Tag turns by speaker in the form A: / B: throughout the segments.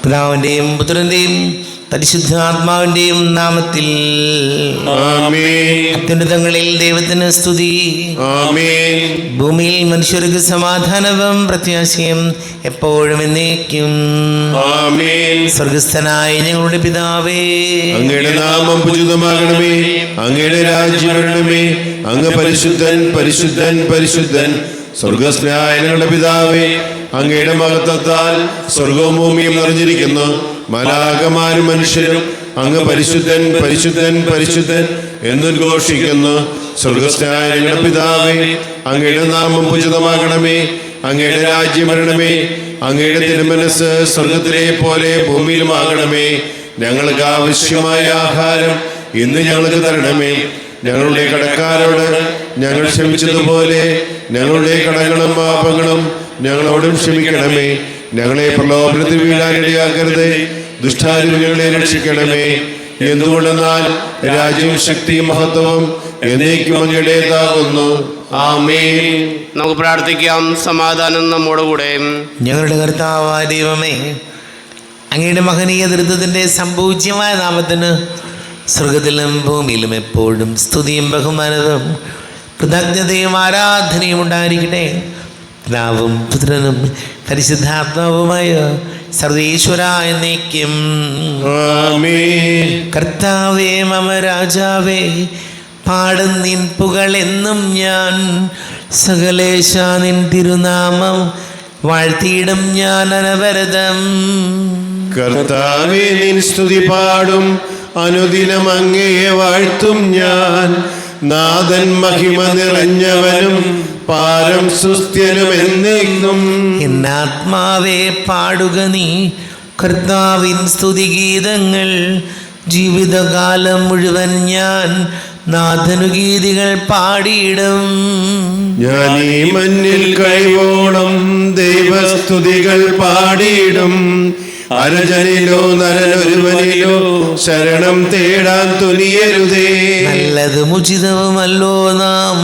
A: പിതാവിൻ്റെയും പുത്രൻ്റെയും പരിശുദ്ധാത്മാവിൻ്റെയും നാമത്തിൽ
B: ആമേൻ.
A: അത്യുന്നതങ്ങളിൽ ദൈവത്തിന് സ്തുതി.
B: ആമേൻ.
A: ഭൂമിയിൽ മനുഷ്യർക്ക് സമാധാനവും പ്രത്യാശയും എപ്പോഴും എന്നേക്കും.
B: ആമേൻ.
A: സ്വർഗസ്ഥനായ ഞങ്ങളുടെ പിതാവേ,
B: അങ്ങയുടെ നാമം പൂജിതമാകണമേ. അങ്ങയുടെ രാജ്യം വരണമേ. അങ്ങ് പരിശുദ്ധൻ പരിശുദ്ധൻ പരിശുദ്ധൻ. സ്വർഗസ്ഥനായ ഞങ്ങളുടെ പിതാവേ, അങ്ങയുടെ മഹത്വത്താൽ സ്വർഗവും ഭൂമിയും നിറഞ്ഞിരിക്കുന്നു. മാലാഖമാരും മനുഷ്യരും അങ്ങ് പരിശുദ്ധൻ പരിശുദ്ധൻ പരിശുദ്ധൻ എന്നുദ്ഘോഷിക്കുന്നു. സ്വർഗസ്ഥനായ ഞങ്ങളുടെ പിതാവേ, അങ്ങയുടെ നാമം പൂജിതമാകണമേ. അങ്ങയുടെ രാജ്യം വരണമേ. അങ്ങയുടെ തിരുമനസ്സ് സ്വർഗത്തിലെ പോലെ ഭൂമിയിലുമാകണമേ. ഞങ്ങൾക്ക് ആവശ്യമായ ആഹാരം ഇന്ന് ഞങ്ങൾക്ക് തരണമേ. ഞങ്ങളുടെ കടക്കാരോട് ഞങ്ങൾ ക്ഷമിച്ചതുപോലെ ഞങ്ങളുടെ കടങ്ങളും പാപങ്ങളും ഞങ്ങളോടും ക്ഷമിക്കണമേ. ഞങ്ങളെ പ്രലോഭനത്തിൽ വീഴാനിടയാക്കരുതേ. ദുഷ്ടാരൂപികളെ രക്ഷിക്കണമേ. എന്തുകൊണ്ടെന്നാൽ രാജ്യവും ശക്തിയും മഹത്വവും എന്നേക്കും അങ്ങയുടേതാകുന്നു. ആമേൻ.
C: നമുക്ക് പ്രാർത്ഥിക്കാം. സമാധാനം നമ്മോട് കൂടെ.
A: ഞങ്ങളുടെ കർത്താവായ ദൈവമേ, അങ്ങയുടെ മഹനീയ ദൃഢത്തിൻ്റെ സംപൂജ്യമായ നാമത്തിന് സ്വർഗത്തിലും ഭൂമിയിലും എപ്പോഴും സ്തുതിയും ബഹുമാനവും കൃതജ്ഞതയും ആരാധനയും ഉണ്ടായിരിക്കട്ടെ. പിതാവും പുത്രനും പരിശുദ്ധാത്മാവുമായ സർവേശ്വര എന്നേക്കും.
B: ആമേൻ.
A: കർത്താവേ മമ രാജാവേ, പാടും നിൻ പുകളെന്നും ഞാൻ. സകലേശ നിൻ തിരുനാമം വാഴ്ത്തിയിടും ഞാൻ അനവരതം.
B: കർത്താവേ, നിൻ സ്തുതി പാടും. അനുദിനം അങ്ങയെ വാഴ്ത്തും ഞാൻ. നാഥൻ മഹിമ നിറഞ്ഞവനും പാരം സുസ്ഥ്യനും എന്നേക്കും.
A: എന്നാത്മാവേ പാടുക നീ കർത്താവിൻ സ്തുതിഗീതങ്ങൾ. ജീവിതകാലം മുഴുവൻ ഞാൻ നാഥനുഗീതികൾ പാടിയിടും.
B: ഞാൻ ഈ മണ്ണിൽ കഴിവോളം ദൈവസ്തുതികൾ പാടിയിടും. അരജനിലോ നരനൊരുവനിലോ ശരണം തേടാൻ തുനിയരുതേ.
A: നല്ലതും ഉചിതവുമല്ലോ നാം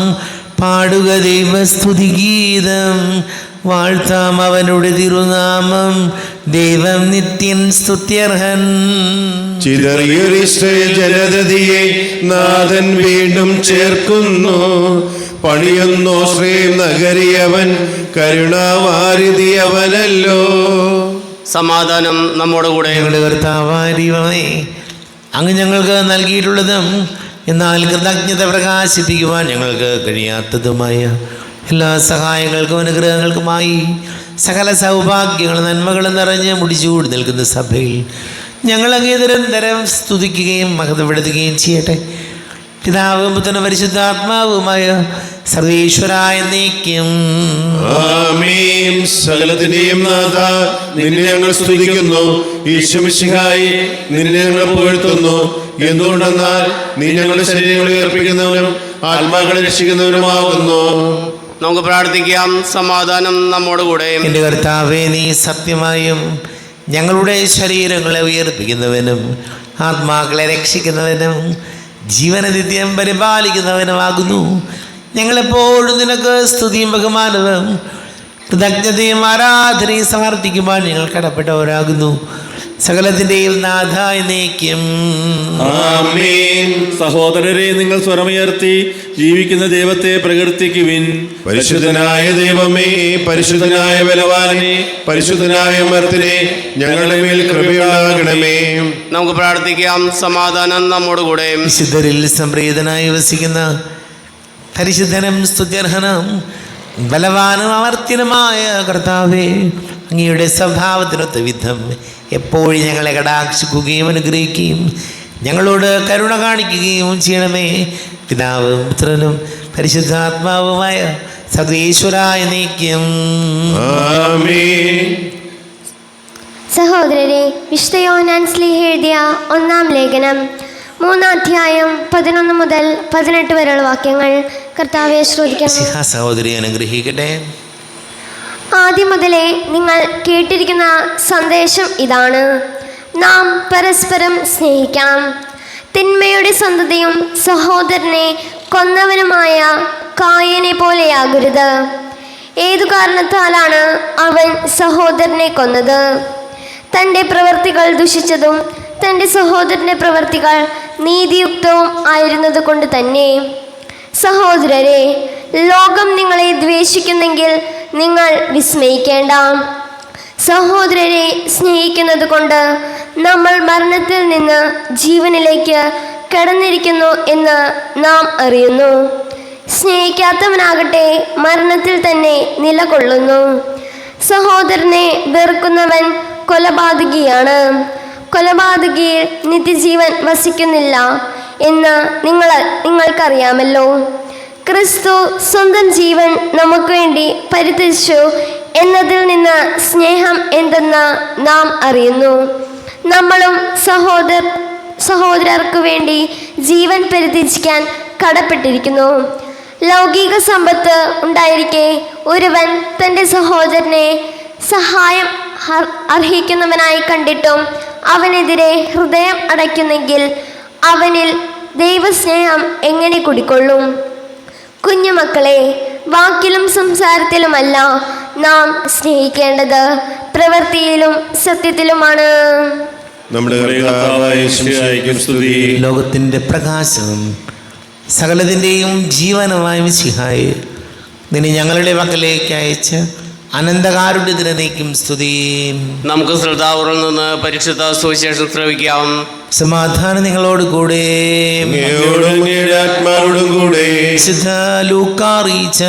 A: പാടുക ദൈവസ്തുതിഗീതം. വാഴ്ത്താം അവനുടെ തിരുനാമം. ദൈവം നിത്യൻ സ്തുത്യർഹൻ.
B: ചിതറിയൊരു ഇസ്രായേൽ ജനതയെ നാഥൻ വീണ്ടും ചേർക്കുന്നു. പണിയുന്നു ശ്രീം നഗരിയവൻ കരുണാവാരിധിയവനല്ലോ.
C: സമാധാനം നമ്മോട് കൂടെ.
A: ഞങ്ങളുടെ കർത്താവായ ദൈവമേ, അങ്ങ് ഞങ്ങൾക്ക് നൽകിയിട്ടുള്ളതും എന്നാൽ കൃതജ്ഞത പ്രകാശിപ്പിക്കുവാൻ ഞങ്ങൾക്ക് കഴിയാത്തതുമായ എല്ലാ സഹായങ്ങൾക്കും അനുഗ്രഹങ്ങൾക്കുമായി സകല സൗഭാഗ്യങ്ങളും നന്മകളും നിറഞ്ഞ് മുടിച്ചുകൂടി നിൽക്കുന്ന സഭയിൽ ഞങ്ങൾ അങ്ങേ നിരന്തരം സ്തുതിക്കുകയും മഹത്വപ്പെടുത്തുകയും ചെയ്യട്ടെ. പിതാവും പുത്രനും പരിശുദ്ധാത്മാവുമായ സർവേശ്വരായ എന്നേക്കും.
B: ആമേൻ. സകലത്തിന്റെയും നാഥ, നിന്നെ ഞങ്ങൾ സ്തുതിക്കുന്നു. ഈശോമിശിഹായി, നിന്നെ ഞങ്ങൾ പുകഴ്ത്തുന്നു. എന്തുകൊണ്ടെന്നാൽ നീ ഞങ്ങളുടെ ശരീരങ്ങളെ ഏർപ്പിക്കുന്നവനും ആത്മാക്കളെ രക്ഷിക്കുന്നവനുമാകുന്നു.
C: നമുക്ക് പ്രാർത്ഥിക്കാം. സമാധാനം നമ്മോട് കൂടെ.
A: എൻ്റെ കർത്താവേ, നീ സത്യമായും ഞങ്ങളുടെ ശരീരങ്ങളെ ഉയർപ്പിക്കുന്നവനും ആത്മാക്കളെ രക്ഷിക്കുന്നവനും ജീവനനിത്യം പരിപാലിക്കുന്നവനുമാകുന്നു. ഞങ്ങളെപ്പോഴും നിനക്ക് സ്തുതിയും ബഹുമാനവും കൃതജ്ഞതയും ആരാധനയും സമർപ്പിക്കുവാൻ ഞങ്ങൾ കടപ്പെട്ടവരാകുന്നു. സകലത്തിൻ്റെയും നാഥ എന്നേക്കും.
B: ആമേൻ.
D: സഹോദരരെ, നിങ്ങൾ സ്വരമുയർത്തി ജീവിക്കുന്ന ദൈവത്തെ പ്രകീർത്തിക്കുവിൻ.
B: പരിശുദ്ധനായ ദൈവമേ, പരിശുദ്ധനായ ബലവാനെ, പരിശുദ്ധനായ മർത്തിനെ, ഞങ്ങളുടെ മേൽ കൃപയുണ്ടാകണമേ.
C: നമുക്ക് പ്രാർത്ഥിക്കാം. സമാധാനം നമ്മോട് കൂടെ.
A: വിശുദ്ധരിൽ സംപ്രീതനായി വസിക്കുന്ന പരിശുദ്ധനും സ്തുത്യർഹനും ബലവാനും അമർത്യനുമായ കർത്താവേ, അങ്ങയുടെ സ്വഭാവത്തിനൊത്ത വിധം എപ്പോഴും ഞങ്ങളെ കടാക്ഷിക്കുകയും അനുഗ്രഹിക്കുകയും ഞങ്ങളോട് കരുണ കാണിക്കുകയും ചെയ്യണമേ. പിതാവും പുത്രനും പരിശുദ്ധാത്മാവുമായ സർവേശ്വരായ എന്നേക്കും.
B: ആമേൻ.
E: സഹോദരരെ, വിശുദ്ധ യോഹന്നാൻ ശ്ലീഹ എഴുതിയ 1-ാം ലേഖനം 3-ാം അധ്യായം 11 മുതൽ 18 വരെയുള്ള വാക്യങ്ങൾ കർത്താവെ ശ്രദ്ധിക്കണം.
A: സഹോദരി അനുഗ്രഹിക്കട്ടെ.
E: ആദ്യം മുതലേ നിങ്ങൾ കേട്ടിരിക്കുന്ന സന്ദേശം ഇതാണ്: നാം പരസ്പരം സ്നേഹിക്കണം. തിന്മയുടെ സന്തതിയും സഹോദരനെ കൊന്നവനുമായ കായനെ പോലെയാകരുത്. ഏതു കാരണത്താലാണ് അവൻ സഹോദരനെ കൊന്നത്? തൻ്റെ പ്രവൃത്തികൾ ദുഷിച്ചതും തൻ്റെ സഹോദരൻ്റെ പ്രവൃത്തികൾ നീതിയുക്തവും ആയിരുന്നത് കൊണ്ട് തന്നെ. സഹോദരരെ, ലോകം നിങ്ങളെ ദ്വേഷിക്കുന്നെങ്കിൽ നിങ്ങൾ വിസ്മയിക്കേണ്ട. സഹോദരരെ സ്നേഹിക്കുന്നത് കൊണ്ട് നമ്മൾ മരണത്തിൽ നിന്ന് ജീവനിലേക്ക് കടന്നിരിക്കുന്നു എന്ന് നാം അറിയുന്നു. സ്നേഹിക്കാത്തവനാകട്ടെ മരണത്തിൽ തന്നെ നിലകൊള്ളുന്നു. സഹോദരനെ വെറുക്കുന്നവൻ കൊലപാതകിയാണ്. കൊലപാതകിയിൽ നിത്യജീവൻ വസിക്കുന്നില്ല എന്ന് നിങ്ങൾക്കറിയാമല്ലോ. ക്രിസ്തു സ്വന്തം ജീവൻ നമുക്ക് വേണ്ടി പരിത്യജിച്ചു എന്നതിൽ നിന്ന് സ്നേഹം എന്തെന്ന് നാം അറിയുന്നു. നമ്മളും സഹോദരർക്ക് വേണ്ടി ജീവൻ പരിത്യജിക്കാൻ കടപ്പെട്ടിരിക്കുന്നു. ലൗകിക സമ്പത്ത് ഉണ്ടായിരിക്കെ ഒരുവൻ തൻ്റെ സഹോദരനെ സഹായം അർഹിക്കുന്നവനായി കണ്ടിട്ടും അവനെതിരെ ഹൃദയം അടയ്ക്കുന്നെങ്കിൽ അവനിൽ ദൈവസ്നേഹം എങ്ങനെ കുടികൊള്ളും? കുഞ്ഞുമക്കളെ, വാക്കിലും സംസാരത്തിലുമല്ല നാം സ്നേഹിക്കേണ്ടത്, പ്രവൃത്തിയിലും സത്യത്തിലുമാണ്.
B: നമ്മുടെ കർത്താവായ യേശുവിനെ സ്തുതി.
A: ലോകത്തിൻ്റെ പ്രകാശവും സകലത്തിൻ്റെയും ജീവനുമായ മിശിഹായെ, നിന്നെ ഞങ്ങളുടെ പക്കലേക്ക് അയച്ച അനന്തകാരുണ്യത്തിന് നീക്കും സ്തുതി.
C: നമുക്ക് ശ്രദ്ധാപൂർവം നിന്ന് പരിശുദ്ധ സുവിശേഷം ശ്രവിക്കാം.
A: സമാധാനം നിങ്ങളോട് കൂടെ.
B: അങ്ങയോടും അങ്ങയുടെ ആത്മാവോടും കൂടെ.
A: വിശുദ്ധ ലൂക്കാ അറിയിച്ച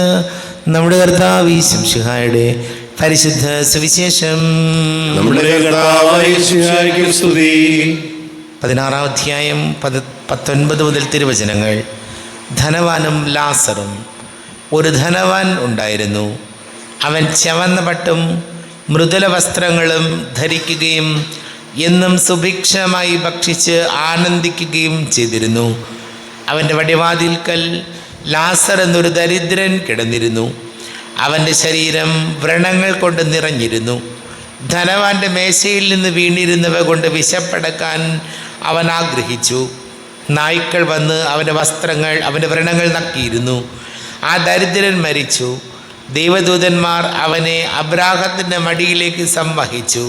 A: നമ്മുടെ കർത്താവ് മിശിഹായുടെ പരിശുദ്ധ സുവിശേഷം.
B: നമ്മുടെ കർത്താവായ യേശുവിനെ സ്തുതി.
A: 16-ാം അധ്യായം 19 മുതൽ തിരുവചനങ്ങൾ. ധനവാനും ലാസറും. ഒരു ധനവാൻ ഉണ്ടായിരുന്നു. അവൻ ചവന്ന പട്ടും മൃദുല വസ്ത്രങ്ങളും ധരിക്കുകയും എന്നും സുഭിക്ഷമായി ഭക്ഷിച്ച് ആനന്ദിക്കുകയും ചെയ്തിരുന്നു. അവൻ്റെ വടിവാതിൽക്കൽ ലാസർ എന്നൊരു ദരിദ്രൻ കിടന്നിരുന്നു. അവൻ്റെ ശരീരം വ്രണങ്ങൾ കൊണ്ട് നിറഞ്ഞിരുന്നു. ധനവാന്റെ മേശയിൽ നിന്ന് വീണിരുന്നവ കൊണ്ട് വിശപ്പടക്കാൻ അവൻ ആഗ്രഹിച്ചു. നായ്ക്കൾ വന്ന് അവൻ്റെ വ്രണങ്ങൾ നക്കിയിരുന്നു. ആ ദരിദ്രൻ മരിച്ചു. ദൈവദൂതന്മാർ അവനെ അബ്രാഹത്തിൻ്റെ മടിയിലേക്ക് സംവഹിച്ചു.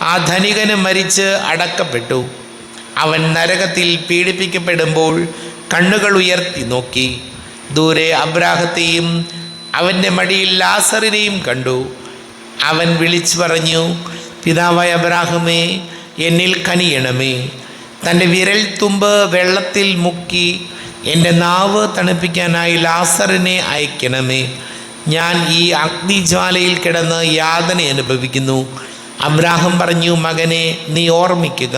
A: ആ ധനികന് മരിച്ച് അടക്കപ്പെട്ടു. അവൻ നരകത്തിൽ പീഡിപ്പിക്കപ്പെടുമ്പോൾ കണ്ണുകൾ ഉയർത്തി നോക്കി. ദൂരെ അബ്രാഹത്തെയും അവൻ്റെ മടിയിൽ ലാസറിനെയും കണ്ടു. അവൻ വിളിച്ചു പറഞ്ഞു, പിതാവായ അബ്രാഹമേ, എന്നിൽ കനിയണമേ. തൻ്റെ വിരൽ തുമ്പ് വെള്ളത്തിൽ മുക്കി എൻ്റെ നാവ് തണുപ്പിക്കാനായി ലാസറിനെ അയക്കണമേ. ഞാൻ ഈ അഗ്നിജ്വാലയിൽ കിടന്ന് യാതന അനുഭവിക്കുന്നു. അബ്രാഹം പറഞ്ഞു, മകനെ, നീ ഓർമ്മിക്കുക,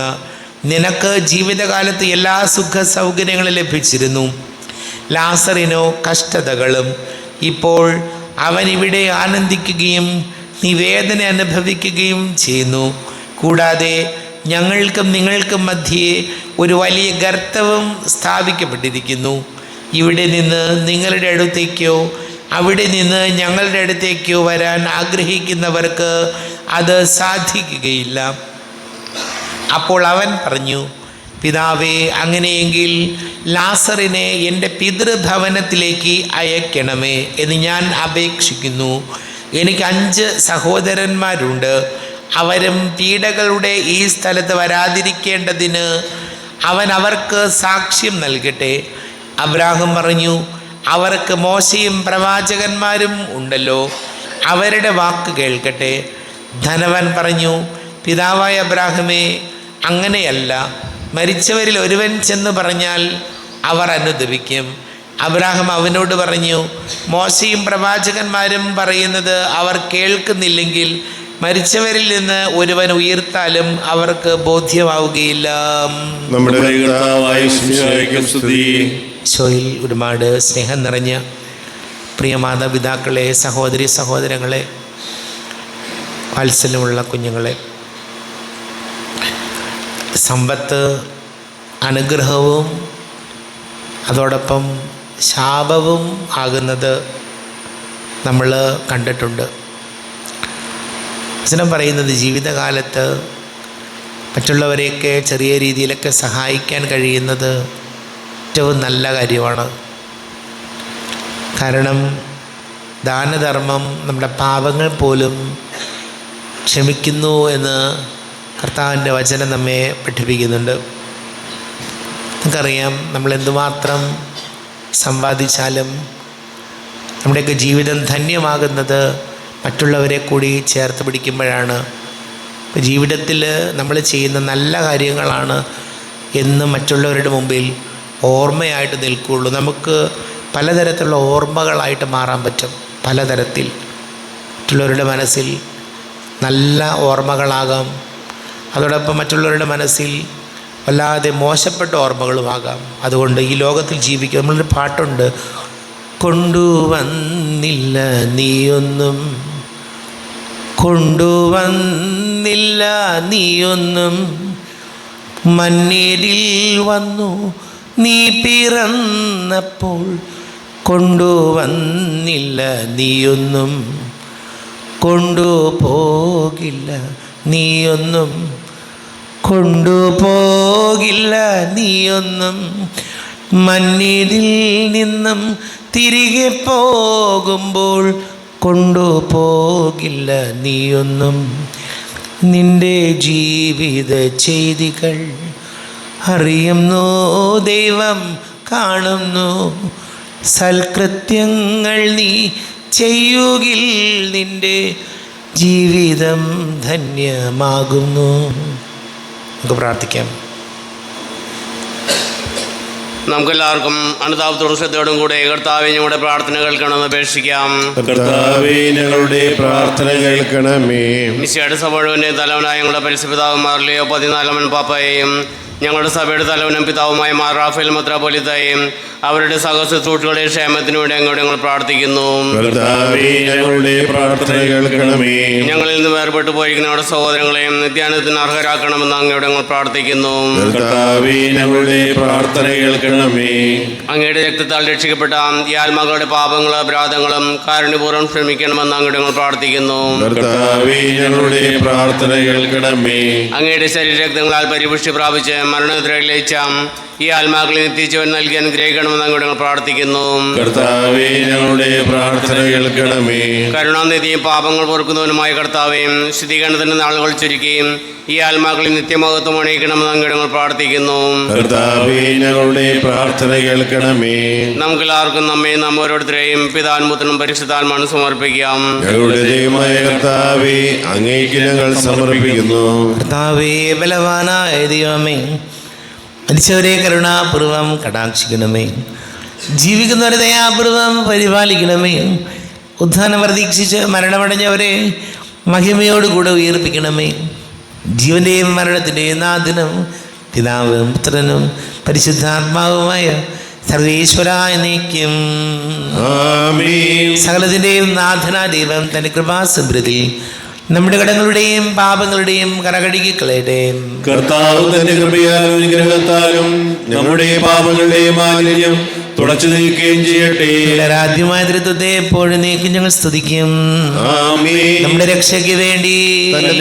A: നിനക്ക് ജീവിതകാലത്ത് എല്ലാ സുഖ സൗകര്യങ്ങളും ലഭിച്ചിരുന്നു. ലാസറിനോ കഷ്ടതകളും. ഇപ്പോൾ അവൻ ഇവിടെ ആനന്ദിക്കുകയും നീ വേദന അനുഭവിക്കുകയും ചെയ്യുന്നു. കൂടാതെ ഞങ്ങൾക്കും നിങ്ങൾക്കും മധ്യേ ഒരു വലിയ ഗർത്തവും സ്ഥാപിക്കപ്പെട്ടിരിക്കുന്നു. ഇവിടെ നിന്ന് നിങ്ങളുടെ അടുത്തേക്കോ അവിടെ നിന്ന് ഞങ്ങളുടെ അടുത്തേക്കോ വരാൻ ആഗ്രഹിക്കുന്നവർക്ക് അത് സാധിക്കുകയില്ല. അപ്പോൾ അവൻ പറഞ്ഞു, പിതാവേ, അങ്ങനെയെങ്കിൽ ലാസറിനെ എൻ്റെ പിതൃഭവനത്തിലേക്ക് അയക്കണമേ എന്ന് ഞാൻ അപേക്ഷിക്കുന്നു. എനിക്ക് 5 സഹോദരന്മാരുണ്ട്. അവരും പീഡകളുടെ ഈ സ്ഥലത്ത് വരാതിരിക്കേണ്ടതിന് അവൻ അവർക്ക് സാക്ഷ്യം നൽകട്ടെ. അബ്രാഹം പറഞ്ഞു, അവർക്ക് മോശയും പ്രവാചകന്മാരും ഉണ്ടല്ലോ, അവരുടെ വാക്ക് കേൾക്കട്ടെ. ധനവാൻ പറഞ്ഞു, പിതാവായ അബ്രാഹമേ, അങ്ങനെയല്ല. മരിച്ചവരിൽ ഒരുവൻ ചെന്ന് പറഞ്ഞാൽ അവർ അനുദപിക്കും. അബ്രാഹം അവനോട് പറഞ്ഞു, മോശയും പ്രവാചകന്മാരും പറയുന്നത് അവർ കേൾക്കുന്നില്ലെങ്കിൽ മരിച്ചവരിൽ നിന്ന് ഒരുവൻ ഉയർത്താലും അവർക്ക് ബോധ്യമാവുകയില്ല.
B: നമ്മുടെ കർത്താവായ യേശുവിനെ സ്തുതി.
A: ഈശോയിൽ ഒരുപാട് സ്നേഹം നിറഞ്ഞ പ്രിയ മാതാപിതാക്കളെ, സഹോദരി സഹോദരങ്ങളെ, വാത്സല്യമുള്ള കുഞ്ഞുങ്ങളെ, സമ്പത്ത് അനുഗ്രഹവും അതോടൊപ്പം ശാപവും ആകുന്നത് നമ്മൾ കണ്ടിട്ടുണ്ട്. വചനം പറയുന്നത് ജീവിതകാലത്ത് മറ്റുള്ളവരെയൊക്കെ ചെറിയ രീതിയിലൊക്കെ സഹായിക്കാൻ കഴിയുന്നത് ഏറ്റവും നല്ല കാര്യമാണ്. കാരണം ദാനധർമ്മം നമ്മുടെ പാപങ്ങൾ പോലും ക്ഷമിക്കുന്നു എന്ന് കർത്താവിൻ്റെ വചനം നമ്മെ പഠിപ്പിക്കുന്നുണ്ട്. നമുക്കറിയാം, നമ്മൾ എന്തുമാത്രം സമ്പാദിച്ചാലും നമ്മുടെയൊക്കെ ജീവിതം ധന്യമാകുന്നത് മറ്റുള്ളവരെ കൂടി ചേർത്ത് പിടിക്കുമ്പോഴാണ്. ജീവിതത്തിൽ നമ്മൾ ചെയ്യുന്ന നല്ല കാര്യങ്ങളാണ് എന്നും മറ്റുള്ളവരുടെ മുമ്പിൽ ഓർമ്മയായിട്ട് നിൽക്കുകയുള്ളൂ. നമുക്ക് പലതരത്തിലുള്ള ഓർമ്മകളായിട്ട് മാറാൻ പറ്റും. പലതരത്തിൽ മറ്റുള്ളവരുടെ മനസ്സിൽ നല്ല ഓർമ്മകളാകാം, അതോടൊപ്പം മറ്റുള്ളവരുടെ മനസ്സിൽ വല്ലാതെ മോശപ്പെട്ട ഓർമ്മകളുമാകാം. അതുകൊണ്ട് ഈ ലോകത്തിൽ ജീവിക്കുക, നമ്മളൊരു പാട്ടുണ്ട്, കൊണ്ടുവന്നില്ല നീയൊന്നും, കൊണ്ടുവന്നില്ല നീയൊന്നും, മണ്ണിൽ വന്നു നീ പിറന്നപ്പോൾ, കൊണ്ടുവന്നില്ല നീയൊന്നും, കൊണ്ടുപോകില്ല നീയൊന്നും, കൊണ്ടുപോകില്ല നീയൊന്നും, മണ്ണിൽ നിന്നും തിരികെ പോകുമ്പോൾ കൊണ്ടുപോകില്ല നീയൊന്നും. നിന്റെ ജീവിത ചെയ്തികൾ അറിയുന്നു ദൈവം കാണുന്നു, സൽകൃത്യങ്ങൾ നീ ചെയ്യുകിൽ നിന്റെ ജീവിതം ധന്യമാകുന്നു. നമുക്ക് പ്രാർത്ഥിക്കാം.
C: നമുക്കെല്ലാവർക്കും അനുതാപത്തോടും ശ്രദ്ധയോടും കൂടെ കർത്താവെ ഞങ്ങളുടെ പ്രാർത്ഥന കേൾക്കണമെന്ന് അപേക്ഷിക്കാം.
B: കർത്താവേ, ഞങ്ങളുടെ പ്രാർത്ഥന കേൾക്കണമേ.
C: മിശിഹായുടെ സഭ മുഴുവൻ്റെ തലവനായ ഞങ്ങളുടെ പരിശുദ്ധപിതാവ് ലിയോ 14 പാപ്പയെയും ഞങ്ങളുടെ സഭയുടെ തലവനും പിതാവുമായ മാർ റാഫേൽ മെത്രാപ്പോലീത്തയെയും അവരുടെ സഹശുശ്രൂഷകളുടെ ക്ഷേമത്തിനു വേണ്ടി അങ്ങോട്ട് ഞങ്ങൾ പ്രാർത്ഥിക്കുന്നു.
B: കർത്താവേ, ഞങ്ങളുടെ പ്രാർത്ഥന കേൾക്കണമേ.
C: ഞങ്ങളിൽ നിന്ന് വേർപെട്ടു പോയിരിക്കുന്ന ഞങ്ങളുടെ സഹോദരങ്ങളെയും നിത്യാനത്തിന് അർഹരാക്കണമെന്ന് അങ്ങോട്ട് ഞങ്ങൾ പ്രാർത്ഥിക്കുന്നു.
B: കർത്താവേ, ഞങ്ങളുടെ പ്രാർത്ഥന കേൾക്കണമേ.
C: അങ്ങയുടെ രക്തത്താൽ രക്ഷിക്കപ്പെട്ട ഈ ആത്മാക്കളുടെ പാപങ്ങളും അപരാധങ്ങളും കാരുണ്യപൂർവ്വം ക്ഷമിക്കണമെന്ന് അങ്ങോട്ട് ഞങ്ങൾ പ്രാർത്ഥിക്കുന്നു.
B: കർത്താവേ, ഞങ്ങളുടെ പ്രാർത്ഥന കേൾക്കണമേ.
C: അങ്ങയുടെ ശരീരരക്തങ്ങളാൽ പരിപുഷ്ടി പ്രാപിച്ച് മരണത്തിലേക്ക് ഈ ആത്മാക്കളെ നിത്യജീവൻ നൽകി അനുഗ്രഹിക്കണമെന്ന് അങ്ങോട്ട് ഞങ്ങൾ പ്രാർത്ഥിക്കുന്നു.
B: കർത്താവേ, ഞങ്ങളുടെ പ്രാർത്ഥന കേൾക്കണമേ.
C: കരുണാനിധിയും പാപങ്ങൾ പൊറുക്കുന്നവനുമായ കർത്താവേയും ശുദ്ധീകരണത്തിന്റെ നാളുകൾ ചുരുക്കുകയും ഈ ആത്മാക്കളെ നിത്യമഹത്വം അണിയിക്കണമെന്ന് അങ്ങോട്ട് ഞങ്ങൾ പ്രാർത്ഥിക്കുന്നു.
B: കർത്താവേ, ഞങ്ങളുടെ പ്രാർത്ഥന കേൾക്കണമേ.
C: നമുക്കെല്ലാവർക്കും നമ്മയും നാം ഓരോരുത്തരെയും പിതാവിനും പുത്രനും പരിശുദ്ധാത്മാവിനും സമർപ്പിക്കാം.
B: ഞങ്ങളുടെ ദൈവമായ കർത്താവേ, അങ്ങേക്ക് ഞങ്ങൾ സമർപ്പിക്കുന്നു.
A: കർത്താവേ, ബലവാനായ ദൈവമേ, മരിച്ചവരെ കരുണാപൂർവം കടാക്ഷിക്കണമേ, ജീവിക്കുന്നവരെ ദയാപൂർവം പരിപാലിക്കണമേ, ഉത്ഥാനം പ്രതീക്ഷിച്ച് മരണമടഞ്ഞവരെ മഹിമയോടുകൂടെ ഉയർപ്പിക്കണമേ. ജീവൻ്റെയും മരണത്തിൻ്റെയും നാഥനും പിതാവും പുത്രനും പരിശുദ്ധാത്മാവുമായ സർവേശ്വരായ നീക്കും.
B: ആമേൻ.
A: സകലത്തിൻ്റെയും നാഥനാ ദൈവം തൻ്റെ കൃപാസമൃദ്ധി നമ്മുടെ കടങ്ങളുടെയും പാപങ്ങളുടെയും കറകഴുകി കളയട്ടെ.
B: കർത്താവ് തന്റെ കൃപയാലും അനുഗ്രഹത്താലും നമ്മുടെ പാപങ്ങളുടെയും മാലിന്യം തുടച്ചു നീക്കുകയും ചെയ്യട്ടെ.
A: ആദ്യമായ തൃത്വത്തെ എപ്പോഴും നീക്കും ഞങ്ങൾ സ്തുതിക്കും.
B: ആമേൻ.
A: നമ്മുടെ രക്ഷയ്ക്ക് വേണ്ടി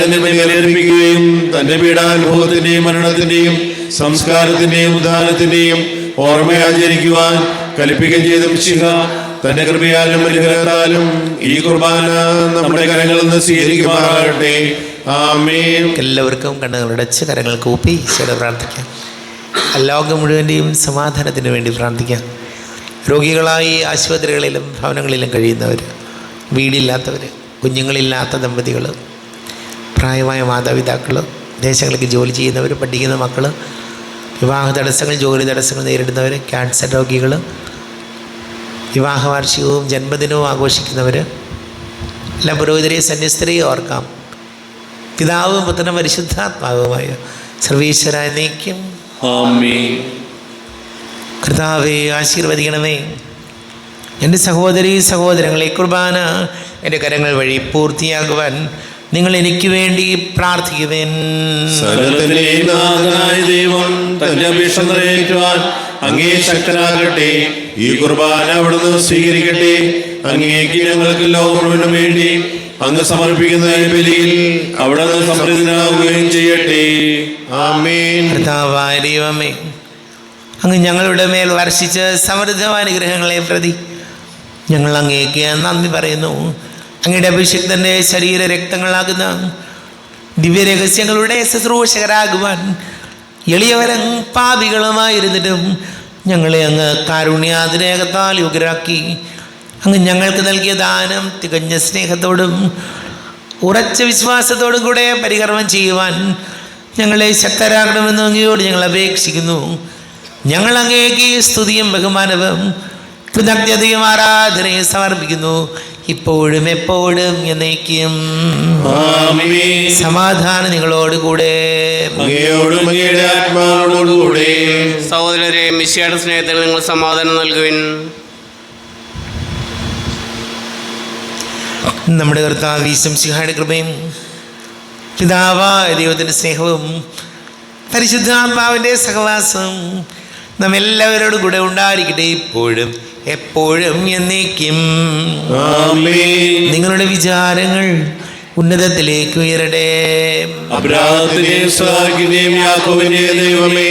B: തന്നെ ബലിയർപ്പിക്കുകയും തന്റെ പീഡാനുഭവത്തിന്റെയും മരണത്തിന്റെയും സംസ്കാരത്തിന്റെയും ഉദ്ധാനത്തിന്റെയും ഓർമ്മയാചരിക്കുവാൻ കൽപ്പിക്കുകയും ചെയ്ത മിശിഹ തന്റെ കൃപയാലും അനുഗ്രഹത്താലും ഈ കുർബാന നമ്മുടെ കരങ്ങളിൽ നിന്ന് സ്വീകരിക്കുമാറാകട്ടെ. ആമേൻ.
A: എല്ലാവർക്കും കണ്ണുകളടച്ച് കരങ്ങൾ കൂപ്പി ഈശോയോട് പ്രാർത്ഥിക്കാം. ലോകം മുഴുവൻ്റെയും സമാധാനത്തിന് വേണ്ടി പ്രാർത്ഥിക്കാം. രോഗികളായി ആശുപത്രികളിലും ഭവനങ്ങളിലും കഴിയുന്നവർ, വീടില്ലാത്തവർ, കുഞ്ഞുങ്ങളില്ലാത്ത ദമ്പതികൾ, പ്രായമായ മാതാപിതാക്കൾ, ദേശങ്ങളിലേക്ക് ജോലി ചെയ്യുന്നവർ, പഠിക്കുന്ന മക്കൾ, വിവാഹ തടസ്സങ്ങൾ, ജോലി തടസ്സങ്ങൾ നേരിടുന്നവർ, ക്യാൻസർ രോഗികൾ, വിവാഹ വാർഷികവും ജന്മദിനവും ആഘോഷിക്കുന്നവർ, എല്ലാ പുരോഹിതരെയും സന്യസ്തരെയും ഓർക്കാം. പിതാവും പുത്രനും പരിശുദ്ധാത്മാവുമായ സർവീശ്വരായ നീക്കും.
D: ആമേൻ.
A: കർത്താവേ, ആശീർവദിക്കണമേ. എൻ്റെ സഹോദരീ സഹോദരങ്ങളെ, കുർബാന എൻ്റെ കരങ്ങൾ വഴി പൂർത്തിയാകുവാൻ നിങ്ങൾ എനിക്ക് വേണ്ടി പ്രാർത്ഥിക്കുവേൻ.
B: സകലത്തിന്റെയും നാഥനായ ദൈവം തന്റെ അപേക്ഷ നിറവേറ്റുവാൻ അങ്ങേ ശക്തനാകട്ടെ. ഈ കുർബാന അവിടുന്ന് സ്വീകരിക്കട്ടെ. അങ്ങേക്ക് ഞങ്ങൾക്ക് ലോകം മുഴുവനും വേണ്ടി അങ്ങ് സമർപ്പിക്കുന്ന ഈ ബലിയിൽ അവിടുന്ന് സമൃദ്ധനാവുകയും ചെയ്യട്ടെ. ആമേൻ.
A: കർത്താവായ ദൈവമേ, അങ്ങ് ഞങ്ങളുടെ മേൽ വർഷിച്ച സമൃദ്ധമാനുഗ്രഹങ്ങളെ പ്രതി ഞങ്ങൾ അങ്ങേക്ക് നന്ദി പറയുന്നു. അങ്ങയുടെ അഭിഷിക്തൻ്റെ ശരീര രക്തങ്ങളാകുന്ന ദിവ്യരഹസ്യങ്ങളുടെ ശുശ്രൂഷകരാകുവാൻ എളിയവരും പാപികളുമായിരുന്നിട്ടും ഞങ്ങളെ അങ്ങ് കാരുണ്യാതിരേകത്താൽ യോഗ്യരാക്കി. അങ്ങ് ഞങ്ങൾക്ക് നൽകിയ ദാനം തികഞ്ഞ സ്നേഹത്തോടും ഉറച്ച വിശ്വാസത്തോടും കൂടെ പരികർമ്മം ചെയ്യുവാൻ ഞങ്ങളെ ശക്തരാക്കണമെന്ന് അങ്ങയോട് ഞങ്ങൾ അപേക്ഷിക്കുന്നു. ഞങ്ങൾ അങ്ങേക്ക് സ്തുതിയും ബഹുമാനവും കൃതജ്ഞതയും ആരാധനയും സമർപ്പിക്കുന്നു, ഇപ്പോഴും എപ്പോഴും എന്നേക്കും. സമാധാനം നിങ്ങളോട് കൂടെ.
C: സഹോദരരെ, മിശിഹായുടെ സ്നേഹത്തിൽ നിങ്ങൾ സമാധാനം നൽകുവിൻ.
A: നമ്മുടെ കർത്താവ് ഈശോ മിശിഹായുടെ കൃപയും പിതാവായ ദൈവത്തിൻ്റെ സ്നേഹവും പരിശുദ്ധാത്മാവിൻ്റെ സഹവാസവും നമ്മെല്ലാവരോടും കൂടെ ഉണ്ടായിരിക്കട്ടെ, ഇപ്പോഴും എപ്പോഴും എന്നേക്കും. നിങ്ങളുടെ വിചാരങ്ങൾ ഉന്നതത്തിലേക്ക് ഉയരട്ടെ.
B: ദൈവമേ,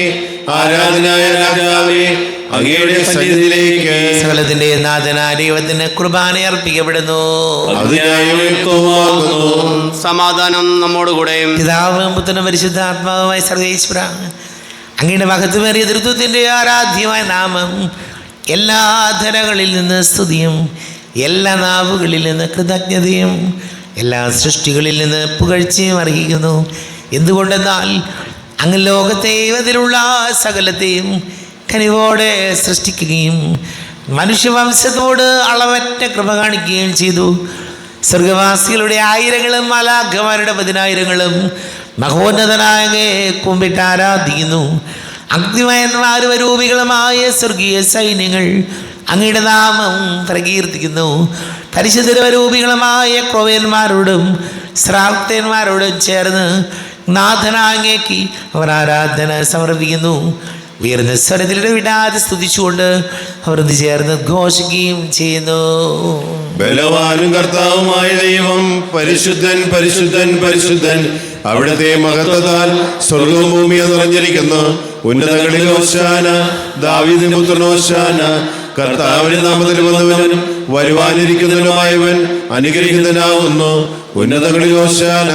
B: ആരാധനായ രാജാവേ, അങ്ങയുടെ സന്നിധിയിലേക്ക്
A: സകലത്തിന്റെ നാഥനായ ദൈവത്തിന് കുർബാന അർപ്പിക്കപ്പെടുന്നു.
C: സമാധാനം നമ്മോടുകൂടെ.
A: പിതാവും പുത്രനും പരിശുദ്ധാത്മാവുമായ സർവേശ്വര, അങ്ങയുടെ മഹത്വമേറിയ തൃത്വത്തിന്റെ ആരാധ്യമായ നാമം എല്ലാ ധരകളിൽ നിന്ന് സ്തുതിയും എല്ലാ നാവുകളിൽ നിന്ന് കൃതജ്ഞതയും എല്ലാ സൃഷ്ടികളിൽ നിന്ന് പുകഴ്ചയും അർഹിക്കുന്നു. എന്തുകൊണ്ടെന്നാൽ അങ്ങ് ലോകത്തെയും അതിലുള്ള സകലത്തെയും കനിവോടെ സൃഷ്ടിക്കുകയും മനുഷ്യവംശത്തോട് അളവറ്റ കൃപ കാണിക്കുകയും ചെയ്തു. സ്വർഗവാസികളുടെ ആയിരങ്ങളും മാലാഖമാരുടെ 10,000ങ്ങളും മഹോന്നതനായ കുമ്പിട്ട് ആരാധിക്കുന്നു. അഗ്നിമയന്മാരൂപികളുമായ സ്വർഗീയ സൈന്യങ്ങൾ അങ്ങയുടെ നാമം പ്രകീർത്തിക്കുന്നു. പരിശുദ്ധരൂപികളുമായ ക്രോവ്യന്മാരോടും ശ്രാപ്തന്മാരോടും ചേർന്ന് നാഥനാങ്ങേക്ക് അവർ ആരാധന സമർപ്പിക്കുന്നു. ഉയർന്ന സ്വരത്തിലൂടെ വിടാതെ സ്തുതിച്ചുകൊണ്ട് അവർ ചേർന്ന് ഘോഷിക്കുകയും ചെയ്യുന്നു.
B: ബലവാനും കർത്താവുമായ ദൈവം പരിശുദ്ധൻ, പരിശുദ്ധൻ, പരിശുദ്ധൻ. അവിടുത്തെ മഹത്വത്താൽ സ്വർഗവും ഭൂമിയും നിറഞ്ഞിരിക്കുന്നു. ഉന്നതങ്ങളിൽ ഹോശാന, ദാവീദിന്റെ പുത്രൻ ഹോശാന. കർത്താവിന്റെ നാമത്തിൽ വന്നവനും വരുവാനിരിക്കുന്നവനുമായവൻ അനുഗ്രഹീതനാകുന്നു. ഉന്നതങ്ങളിൽ ഹോശാന.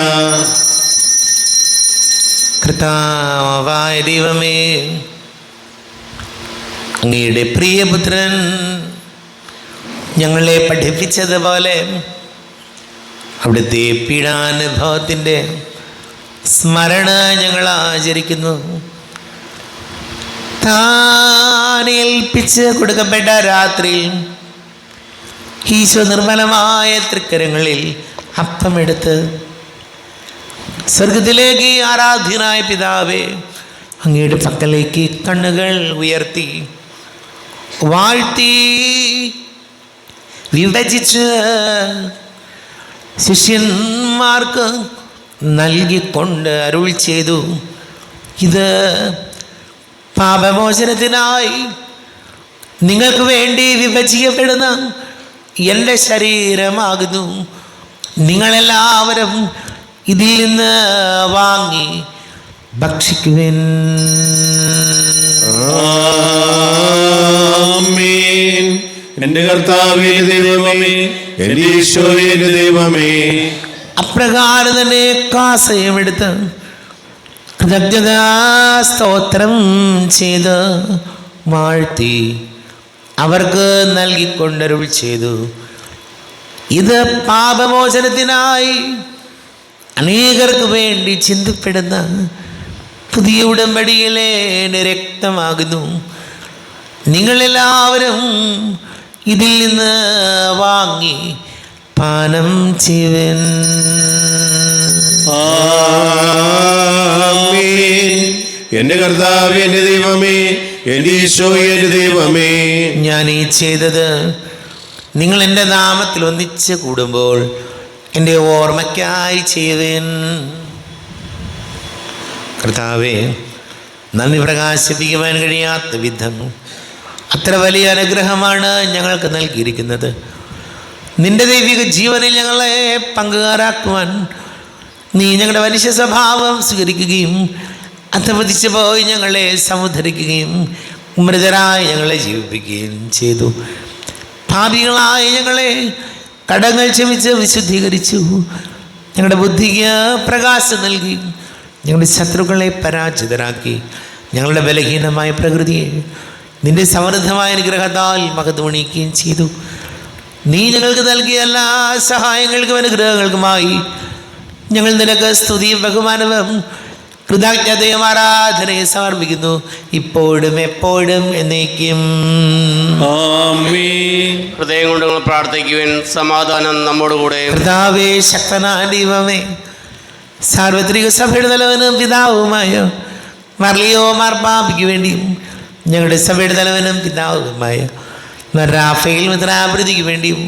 A: കർത്താവായ ദൈവമേ, അങ്ങയുടെ പ്രിയപുത്രൻ ഞങ്ങളെ പഠിപ്പിച്ചതുപോലെ അവിടുത്തെ പീഡാനുഭവത്തിൻ്റെ സ്മരണ ഞങ്ങൾ ആചരിക്കുന്നു. താനേൽപ്പിച്ച് കൊടുക്കപ്പെട്ട രാത്രിയിൽ ഈശോ നിർമ്മലമായ തൃക്കരങ്ങളിൽ അപ്പമെടുത്ത് സ്വർഗത്തിലേക്ക് ആരാധ്യനായ പിതാവേ, അങ്ങയുടെ പക്കലേക്ക് കണ്ണുകൾ ഉയർത്തി വാഴ്ത്തി വിഭജിച്ച് ശിഷ്യന്മാർക്ക് നൽകിക്കൊണ്ട് അരുൾ ചെയ്തു, ഇത് പാപമോചനത്തിനായി നിങ്ങൾക്ക് വേണ്ടി വിഭജിക്കപ്പെടുന്ന എൻ്റെ ശരീരമാകുന്നു. നിങ്ങളെല്ലാവരും ഇതിൽ നിന്ന് വാങ്ങി ഭക്ഷിക്കുവിൻ.
B: എന്റെ കർത്താവേ ദൈവമേ, എന്റെ ഈശോയേ ദൈവമേ.
A: അപ്രകാരം തന്നെ കാസയുമെടുത്ത് കൃതജ്ഞതാ സ്തോത്രം ചെയ്ത് വാഴ്ത്തി അവർക്ക് നൽകിക്കൊണ്ടരുൾ ചെയ്തു, ഇത് പാപമോചനത്തിനായി അനേകർക്ക് വേണ്ടി ചിന്തപ്പെടുന്ന പുതിയ ഉടമ്പടിയിലെ രക്തമാകുന്നു. നിങ്ങളെല്ലാവരും ഇതിൽ നിന്ന് വാങ്ങി പാനം ചെയ്യുവിൻ.
B: എന്റെ കർത്താവേ, എന്റെ ദൈവമേ, എന്റെ ഈശോയേ എന്റെ ദൈവമേ.
A: ഞാൻ ഈ ചെയ്തത് നിങ്ങൾ എൻ്റെ നാമത്തിൽ ഒന്നിച്ച് കൂടുമ്പോൾ എൻ്റെ ഓർമ്മയ്ക്കായി ചെയ്യുവിൻ. കർത്താവേ, നന്ദി പ്രകാശിപ്പിക്കുവാൻ കഴിയാത്ത വിധം അത്ര വലിയ അനുഗ്രഹമാണ് ഞങ്ങൾക്ക് നൽകിയിരിക്കുന്നത്. നിന്റെ ദൈവിക ജീവനിൽ ഞങ്ങളെ പങ്കുകാരാക്കുവാൻ നീ ഞങ്ങളുടെ മനുഷ്യ സ്വഭാവം സ്വീകരിക്കുകയും അധപതിച്ചു പോയി ഞങ്ങളെ സമുദ്ധരിക്കുകയും മൃതരായി ഞങ്ങളെ ജീവിപ്പിക്കുകയും ചെയ്തു. പാപികളായ ഞങ്ങളെ കടങ്ങൾ ക്ഷമിച്ച് വിശുദ്ധീകരിച്ചു. ഞങ്ങളുടെ ബുദ്ധിക്ക് പ്രകാശം നൽകി ഞങ്ങളുടെ ശത്രുക്കളെ പരാജിതരാക്കി ഞങ്ങളുടെ ബലഹീനമായ പ്രകൃതിയെ നിന്റെ സമൃദ്ധമായ അനുഗ്രഹത്താൽ മഹത്വണിക്കുകയും ചെയ്തു. നീ ഞങ്ങൾക്ക് നൽകിയ എല്ലാ സഹായങ്ങൾക്കും അനുഗ്രഹങ്ങൾക്കുമായി ഞങ്ങൾ നിനക്ക് സ്തുതിയും ബഹുമാനവും കൃതജ്ഞതയും ആരാധനയെ സമർപ്പിക്കുന്നു, ഇപ്പോഴും എപ്പോഴും എന്നേക്കും.
D: ആമേൻ.
C: ഹൃദയം കൊണ്ട് നിങ്ങൾ പ്രാർത്ഥിക്കുവാൻ. സമാധാനം നമ്മോടുകൂടെ.
A: കർത്താവേ, ശക്തനായ ദൈവമേ, സാർവത്രിക സഭയുടെ തലവനും പിതാവുമായ മർലിയോ മാർപ്പാപ്പയ്ക്ക് വേണ്ടിയും ഞങ്ങളുടെ സഭയുടെ തലവനും പിതാവുമായ റാഫേൽ മിത്രാവൃത്തിക്ക് വേണ്ടിയും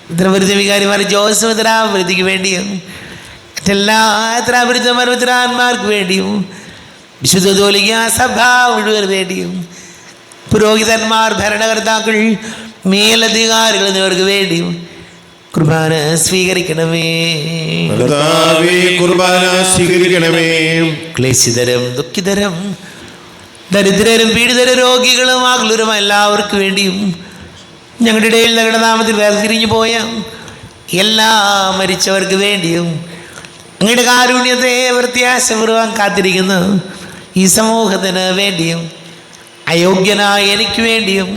A: മിത്രവൃത്തി വികാരിമാർ ജോസ് മിത്രാവൃത്തിക്ക് വേണ്ടിയും മറ്റെല്ലാ മിത്രാന്മാർക്ക് വേണ്ടിയും വിശുദ്ധ കത്തോലിക്ക സഭ മുഴുവൻ വേണ്ടിയും പുരോഹിതന്മാർ, ഭരണകർത്താക്കൾ, മേലധികാരികൾ എന്നിവർക്ക് വേണ്ടിയും കുർബാന സ്വീകരിക്കണമേ.
B: കുർബാന സ്വീകരിക്കണമേ.
A: ക്ലേശിതരും ദുഃഖിതരും ദരിദ്രരും പീഡിതരും രോഗികളും ആകുലരും എല്ലാവർക്കും വേണ്ടിയും ഞങ്ങളുടെ ഇടയിൽ ഞങ്ങളുടെ നാമത്തിൽ വേർതിരിഞ്ഞു പോയ എല്ലാ മരിച്ചവർക്ക് വേണ്ടിയും അങ്ങയുടെ കാരുണ്യത്തെ പ്രത്യാശപൂർവ്വം കാത്തിരിക്കുന്ന ഈ സമൂഹത്തിന് വേണ്ടിയും അയോഗ്യനായ എനിക്ക് വേണ്ടിയും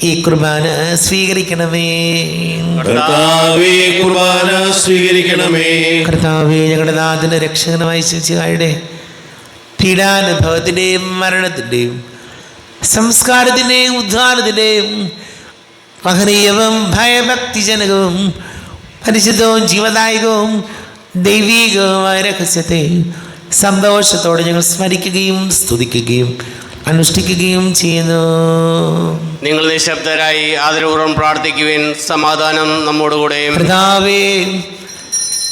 A: ഈ കുർബാന സ്വീകരിക്കണമേ.
B: കുർബാന സ്വീകരിക്കണമേ.
A: കർത്താവേ, ഞങ്ങളുടെ നാഥന്റെ രക്ഷകനുമായ ശിശുഹായുടെ പീഡാനുഭവത്തിൻ്റെയും മരണത്തിൻ്റെയും സംസ്കാരത്തിൻ്റെയും ഉദ്ധാനത്തിൻ്റെയും മഹനീയവും ഭയഭക്തിജനകവും പരിശുദ്ധവും ജീവദായകവും ദൈവീകവുമായ രഹസ്യത്തെ സന്തോഷത്തോടെ ഞങ്ങൾ സ്മരിക്കുകയും സ്തുതിക്കുകയും അനുഷ്ഠിക്കുകയും ചെയ്യുന്നു.
C: നിങ്ങൾ നിശബ്ദരായി ആദരപൂർവ്വം പ്രാർത്ഥിക്കുവാൻ. സമാധാനം നമ്മോടുകൂടെ.
A: കർത്താവേ,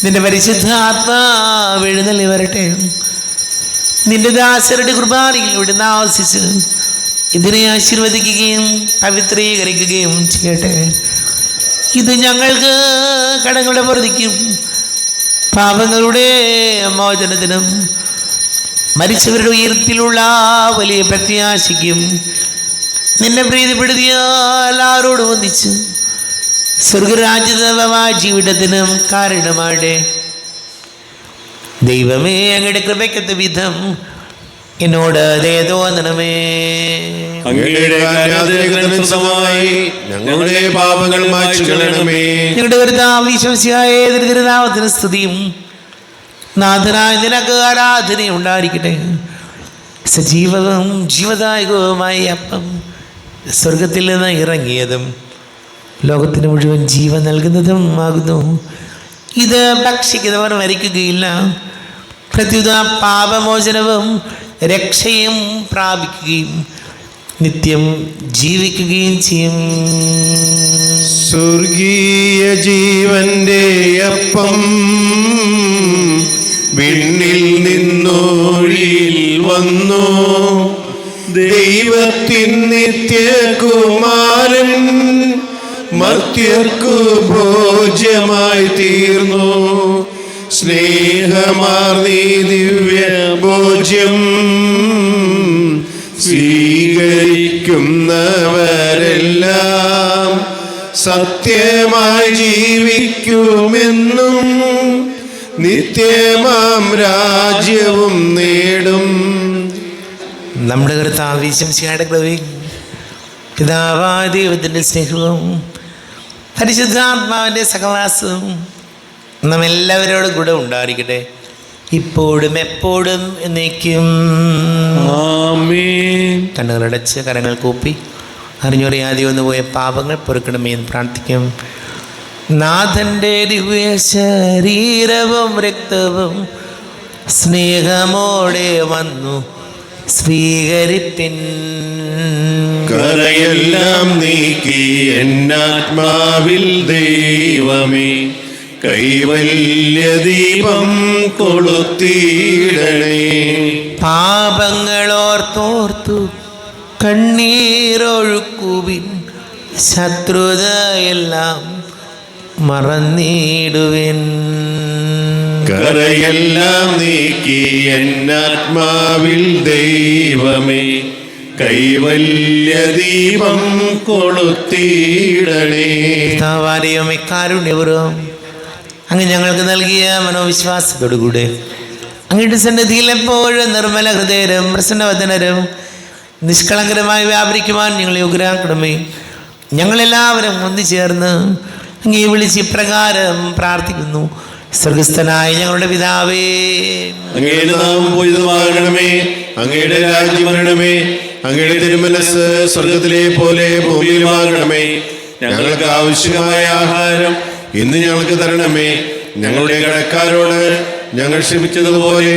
A: നിന്റെ പരിശുദ്ധ ആത്മാവ് എഴുന്നള്ളി വരട്ടെ. നിന്റെ ദാസരുടെ കുർബാനയിൽ ഇവിടുന്ന് ആവസിച്ച് ഇതിനെ ആശീർവദിക്കുകയും പവിത്രീകരിക്കുകയും ചെയ്യട്ടെ. ഇത് ഞങ്ങൾക്ക് കടങ്ങളുടെ പൊറുതിക്കും പാപങ്ങളുടെ മോചനത്തിനും മരിച്ചവരുടെ ഉയർപ്പിലുള്ള വലിയ പ്രത്യാശയ്ക്കും നിന്നെ പ്രീതിപ്പെടുത്തിയ എല്ലാവരോടും ഒന്നിച്ച് സ്വർഗരാജ്യമായ ജീവിതത്തിനും കാരണമാടെ. ദൈവമേ, അങ്ങയുടെ കൃപയ്ക്കത്ത വിധം എന്നോട് ദയ തോന്നണമേ.
B: ഞങ്ങളുടെ പാപങ്ങൾ മായ്ച്ചുകളയണമേ.
A: ഞങ്ങളുടെ കർത്താവ് ഈശോമിശിഹായ തിരുനാമത്തിന് സ്തുതിയും നാഥനായ നിനക്ക് ആരാധനയും ഉണ്ടായിരിക്കട്ടെ. സജീവവും ജീവദായകവുമായ അപ്പം സ്വർഗത്തിൽ നിന്ന് ഇറങ്ങിയതും ലോകത്തിന് മുഴുവൻ ജീവൻ നൽകുന്നതും ആകുന്നു. ഇത് ഭക്ഷിക്കുന്നവർ മരിക്കുകയില്ല, പ്രത്യുത പാപമോചനവും രക്ഷയും പ്രാപിക്കുകയും നിത്യം ജീവിക്കുകയും ചെയ്യും.
B: സ്വർഗീയ ജീവന്റെ അപ്പം വിണ്ണിൽ നിന്നൊഴിയിൽ വന്നു, ദൈവത്തിൻ നിത്യകുമാരൻ മർത്യർക്കു ഭോജ്യമായി തീർന്നു. സ്നേഹമാർന്നീ ദിവ്യ ഭോജ്യം സ്വീകരിക്കുന്നവരെല്ലാം സത്യമായി ജീവിക്കുമെന്നും നിത്യമാം രാജ്യവും നേടും.
A: നമ്മുടെ കർത്താവ് ഈശോമിശിഹായുടെ കൃപയും പിതാവായ ദൈവത്തിൻ്റെ സ്നേഹവും പരിശുദ്ധാത്മാവിൻ്റെ സഹവാസവും നമ്മെല്ലാവരോടും കൂടെ ഉണ്ടായിരിക്കട്ടെ, ഇപ്പോഴും എപ്പോഴും എന്നേക്കും.
D: ആമേൻ.
A: കണ്ണുകളടച്ച് കരങ്ങൾ കൂപ്പി അറിഞ്ഞറിയാതെ വന്നു പോയ പാപങ്ങൾ പൊറുക്കണമേ എന്ന് പ്രാർത്ഥിക്കും. നാഥൻ്റെ ദിവ്യ ശരീരവും രക്തവും സ്നേഹമോടെ വന്നു സ്വീകരിപ്പിൻ.
B: കരയെല്ലാം നീക്കി എന്നാത്മാവിൽ ദൈവമേ കൈവല്യദീപം കൊളുത്തിയിടണേ.
A: പാപങ്ങളോർത്തോർത്തു കണ്ണീരൊഴുക്കുവിൻ, ശത്രുതയെല്ലാം മറന്നിടുവിൻ.
B: കരയെല്ലാം നീക്കി എന്നാത്മാവിൽ ദൈവമേ കൈവല്യദീപം കൊളുത്തിയിടണേ.
A: കാരുണ്യപൂർവം അങ്ങ് ഞങ്ങൾക്ക് നൽകിയ മനോവിശ്വാസത്തോടുകൂടെ അങ്ങയുടെ സന്നിധിയിൽ എപ്പോഴും നിർമ്മല ഹൃദയരും പ്രസന്നവദനരും നിഷ്കളങ്കരമായി വ്യാപരിക്കുവാൻ ഞങ്ങളെ യോഗ്യരാക്കണമേ. ഞങ്ങളെല്ലാവരും ഒന്നുചേർന്ന് അങ്ങേ വിളിച്ച് ഇപ്രകാരം പ്രാർത്ഥിക്കുന്നു. സ്വർഗസ്ഥനായ ഞങ്ങളുടെ പിതാവേ,
B: അങ്ങയുടെ നാമം പൂജിതമാകണമേ. അങ്ങയുടെ രാജ്യം വരണമേ. അങ്ങയുടെ തിരുമനസ് സ്വർഗത്തിലെ പോലെ ഭൂമിയിലുമാകണമേ. ഞങ്ങൾക്ക് ആവശ്യമായ ആഹാരം ഇന്ന് ഞങ്ങൾക്ക് തരണമേ. ഞങ്ങളുടെ കടക്കാരോട് ഞങ്ങൾ ക്ഷമിച്ചതുപോലെ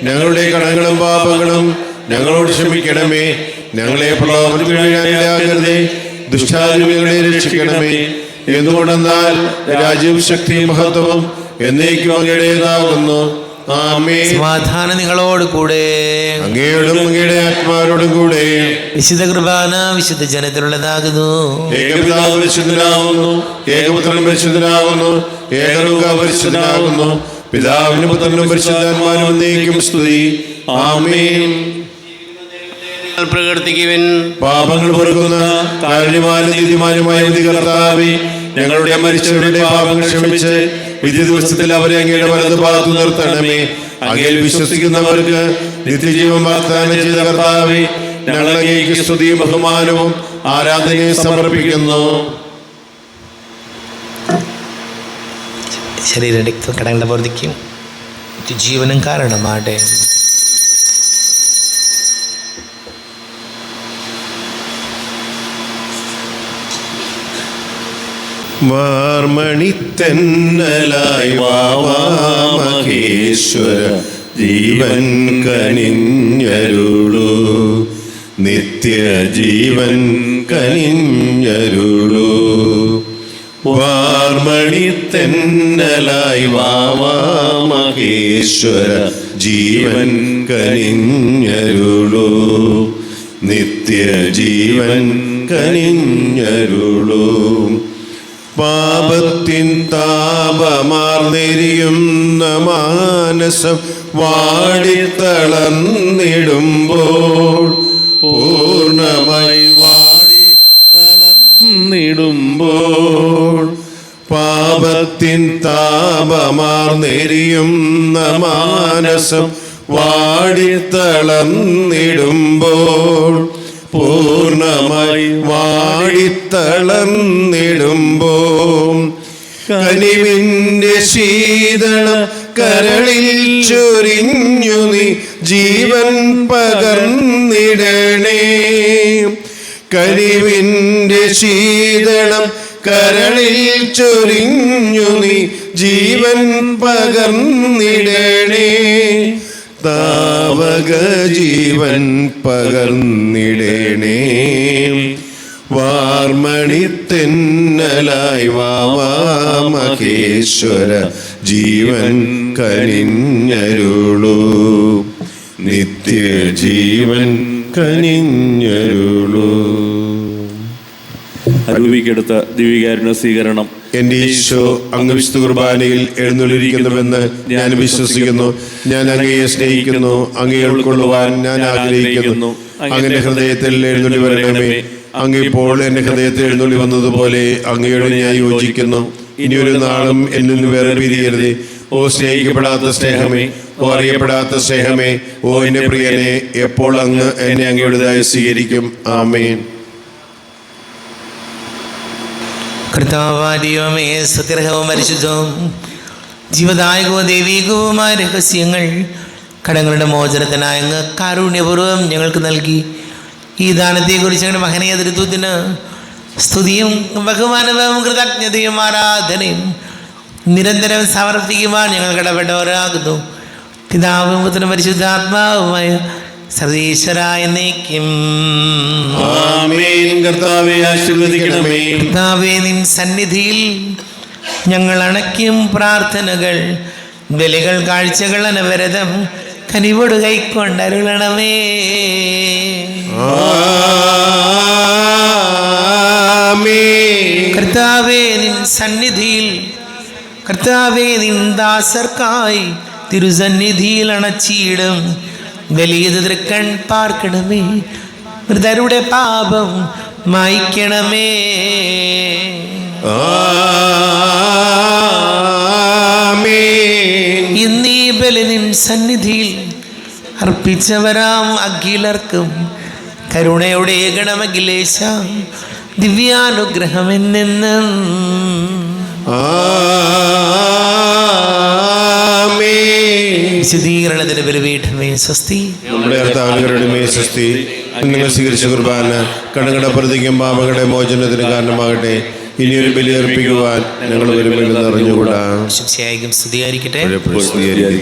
B: ഞങ്ങളുടെ കടങ്ങളും പാപങ്ങളും ഞങ്ങളോട് ക്ഷമിക്കണമേ. ഞങ്ങളെ പ്രലോഭനത്തിലാകരുതേ, ദുഷ്ടാരൂപികളെ രക്ഷിക്കണമേ. എന്തുകൊണ്ടെന്നാൽ രാജ്യവും ശക്തിയും മഹത്വവും എന്നേക്കും അങ്ങയുടേതാകുന്നു. ആമേൻ.
A: സമാധാനം നിങ്ങളോട് കൂടെ.
B: അങ്ങയോടും അങ്ങയുടെ ആത്മാവോടും കൂടെ.
A: വിശുദ്ധ കുർബാന വിശുദ്ധ ജനത്തിലുള്ളതാകുന്നു.
B: ഏകപിതാവ് പരിശുദ്ധനാകുന്നു, ഏകപുത്രൻ പരിശുദ്ധനാകുന്നു, ഏകരൂഹ പരിശുദ്ധനാകുന്നു. പിതാവിനും പുത്രനും പരിശുദ്ധാത്മാവിനും എന്നേക്കും സ്തുതി. ആമേൻ.
C: പ്രകീർത്തിക്കുവിൻ.
B: പാപങ്ങൾ പൊറുക്കുന്ന കാരുണ്യവാനും നീതിമാനുമായ കർത്താവേ, ഞങ്ങളുടെ മരിച്ചവരുടെ പാപങ്ങൾ ക്ഷമിച്ച് വിധി ദിവസത്തിൽ അവരെ അങ്ങയുടെ വലത് ഭാഗത്തു നിർത്തണമേ. അങ്ങയിൽ വിശ്വസിക്കുന്നവർക്ക് നിത്യജീവൻ വാഗ്ദാനം ചെയ്ത കർത്താവേ, ഞങ്ങൾ അങ്ങേക്ക് സ്തുതിയും ബഹുമാനവും ആരാധനയും സമർപ്പിക്കുന്നു.
A: ശരീരം രക്തം കടങ്ങളുടെ വർദ്ധിക്കും, ജീവനും കാരണമാട്ടെ.
B: വാർമണിത്തെന്നലായി വാവാ മഹേശ്വര, ജീവൻ കനിഞ്ഞരുളൂ, നിത്യജീവൻ കനിഞ്ഞരുളൂ. വാർമണിത്തെന്നലായി വാവാ മഹേശ്വര, ജീവൻ കനിഞ്ഞരുളൂ, നിത്യജീവൻ കനിഞ്ഞരുളൂ. പാപത്തിൻ താപമാർന്നെരിയുന്ന മാനസം വാടിത്തളർന്നിടുമ്പോൾ, പൂർണ്ണമായി വാടിത്തളർന്നിടുമ്പോൾ, പാപത്തിൻ താപമാർന്നെരിയുന്ന മാനസം വാടിത്തളർന്നിടുമ്പോൾ, പൂർണ്ണമായി വാടിത്തളർന്നിടുമ്പോൾ, കനിവിൻ്റെ ശീതളം കരളിൽ ചൊരിഞ്ഞു നീ ജീവൻ പകർന്നിടണേ. കനിവിൻ്റെ ശീതളം കരളിൽ ചൊരിഞ്ഞു നീ ജീവൻ പകർന്നിടണേ. താവക ജീവൻ പകർന്നിടണേ. വാർമണിത്തെന്നലായി വാവാ മഹേശ്വര, ജീവൻ കനിഞ്ഞരുളൂ, നിത്യജീവൻ കനിഞ്ഞരുളൂ.
D: അരൂപിക്കെടുത്ത ദിവ്യകാരുണ്യ സ്വീകരണം.
B: എന്റെ ഈശോ അങ്ങ് വിശുദ്ധ കുർബാനയിൽ എഴുന്നള്ളിരിക്കുന്നുവെന്ന് ഞാൻ വിശ്വസിക്കുന്നു. ഞാൻ അങ്ങയെ സ്നേഹിക്കുന്നു. അങ്ങയെ ഉൾക്കൊള്ളുവാൻ ഞാൻ ആഗ്രഹിക്കുന്നു. അങ്ങയുടെ ഹൃദയത്തിൽ എഴുന്നള്ളി വരണമേ. അങ്ങ് ഇപ്പോൾ എന്റെ ഹൃദയത്തിൽ എഴുന്നള്ളി വന്നതുപോലെ അങ്ങയോട് ഞാൻ യോജിക്കുന്നു. ഇനിയൊരു നാളും എന്നിൽ നിന്ന് വേറെ പിരിയരുതേ. ഓ സ്നേഹിക്കപ്പെടാത്ത സ്നേഹമേ, ഓ അറിയപ്പെടാത്ത സ്നേഹമേ, ഓ എന്റെ പ്രിയനെ, എപ്പോൾ അങ്ങ് എന്നെ അങ്ങയുടേതായി സ്വീകരിക്കും. ആമേൻ.
A: കർത്താവാദിയമേ, സത്യർഹവും പരിശുദ്ധവും ജീവദായകവും ദൈവീകവുമായ രഹസ്യങ്ങൾ കടങ്ങളുടെ മോചനത്തിനായി അങ്ങ് കാരുണ്യപൂർവ്വം ഞങ്ങൾക്ക് നൽകി. ഈ ദാനത്തെക്കുറിച്ച് ഞങ്ങളുടെ മഹനീയ തൃത്വത്തിന് സ്തുതിയും ബഹുമാനവും കൃതജ്ഞതയും ആരാധനയും നിരന്തരം സമർപ്പിക്കുവാൻ ഞങ്ങൾ കടപ്പെട്ടവരാകുന്നു. പിതാവും പുത്രനും പരിശുദ്ധാത്മാവുമായ സർവീശ്വരായ എന്നേക്കും.
B: ആമേൻ. കർത്താവേ ആശീർവദിക്കണമേ.
A: കർത്താവേ, നിൻ സന്നിധിയിൽ ഞങ്ങൾ അണയ്ക്കും പ്രാർത്ഥനകൾ, ബലികൾ, കാഴ്ചകൾ അനവരതം കനിവോട് കൈക്കൊണ്ടരുളണമേ. കർത്താവേ, നിൻ സന്നിധിയിൽ, കർത്താവേ, നിൻ ദാസർക്കായി തിരുസന്നിധിയിൽ അണച്ചിടും വലിയ തൃക്കൺ പാർക്കണമേ. മൃതരുടെ പാപം മായ്ക്കണമേ.
B: ആമേൻ.
A: ഇന്നീ ബലിനിൻ സന്നിധിയിൽ അർപ്പിച്ചവരാം അഖിലർക്കും കരുണയുടെ ഗണമഖിലേശ ദിവ്യാനുഗ്രഹം എന്നെന്നും.
B: ആമേൻ.
A: വിശദീകരണത്തിന് ബലിപീഠമേ സ്വസ്തി.
B: നമ്മുടെ കർത്താവിന്റെ മേൽ സ്വസ്തി. നിങ്ങൾ സ്വീകരിച്ച കുർബാന കടങ്ങളുടെ പ്രതിക്കും പാപങ്ങളുടെ മോചനത്തിന് കാരണമാകട്ടെ. ഇനിയൊരു ബലി അർപ്പിക്കുവാൻ ഞങ്ങൾ വരുമെന്ന് അറിഞ്ഞുകൂടാ.
A: ശുശ്യായിക്കും സ്തുതിയായിരിക്കട്ടെ.